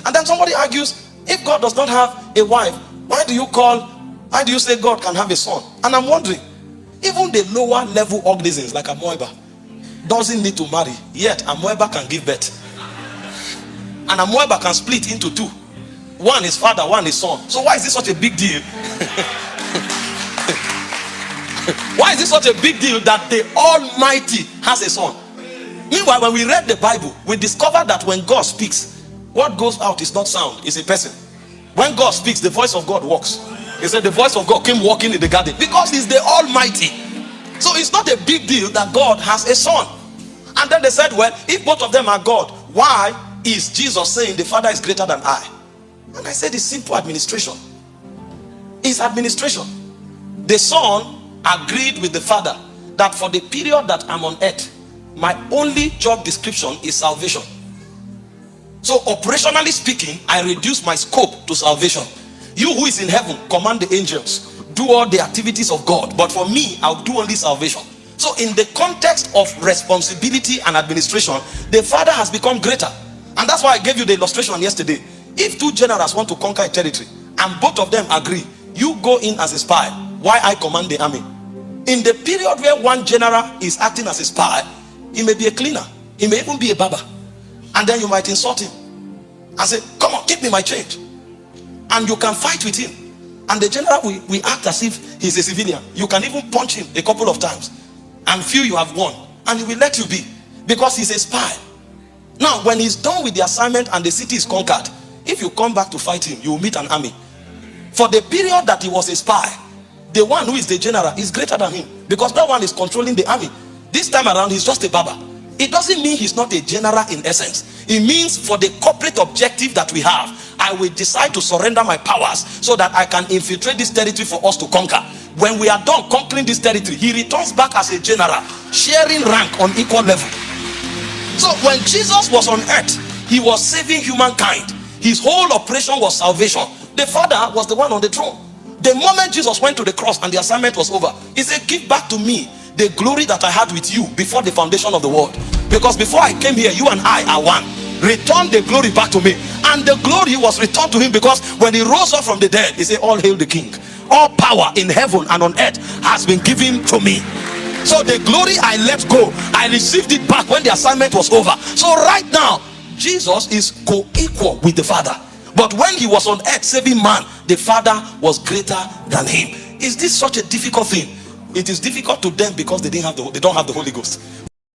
And then somebody argues, if God does not have a wife, why do you say God can have a son? And I'm wondering, even the lower level organisms like amoeba doesn't need to marry, yet amoeba can give birth. And amoeba can split into two. One is father, one is son. So why is this such a big deal? Why is this such a big deal that the Almighty has a son? Meanwhile, when we read the Bible, we discovered that when God speaks, what goes out is not sound, it's a person. When God speaks, the voice of God walks. He said the voice of God came walking in the garden because he's the Almighty. So it's not a big deal that God has a son. And then they said, well, if both of them are God, why is Jesus saying the Father is greater than I? And I said it's simple administration. It's administration. The Son agreed with the Father that for the period that I'm on earth, my only job description is salvation. So operationally speaking, I reduce my scope to salvation. You who is in heaven, command the angels, do all the activities of God, but for me, I'll do only salvation. So in the context of responsibility and administration, the Father has become greater. And that's why I gave you the illustration yesterday. If two generals want to conquer a territory and both of them agree, you go in as a spy while I command the army. In the period where one general is acting as a spy, he may be a cleaner, he may even be a barber, and then you might insult him and say, come on, give me my change. And you can fight with him, and the general will act as if he's a civilian. You can even punch him a couple of times and feel you have won, and he will let you be because he's a spy. Now when he's done with the assignment and the city is conquered, if you come back to fight him, you will meet an army. For the period that he was a spy, the one who is the general is greater than him, because that one is controlling the army. This time around, he's just a barber. It doesn't mean he's not a general in essence. It means for the corporate objective that we have, I will decide to surrender my powers so that I can infiltrate this territory for us to conquer. When we are done conquering this territory, he returns back as a general, sharing rank on equal level. So when Jesus was on earth, he was saving humankind. His whole operation was salvation. The Father was the one on the throne. The moment Jesus went to the cross and the assignment was over, he said, give back to me the glory that I had with you before the foundation of the world. Because before I came here, you and I are one. Return the glory back to me. And the glory was returned to him, because when he rose up from the dead, he said, all hail the King. All power in heaven and on earth has been given to me. So the glory I let go, I received it back when the assignment was over. So right now, Jesus is co-equal with the Father. But when he was on earth saving man, the Father was greater than him. Is this such a difficult thing? It is difficult to them because they don't have the Holy Ghost.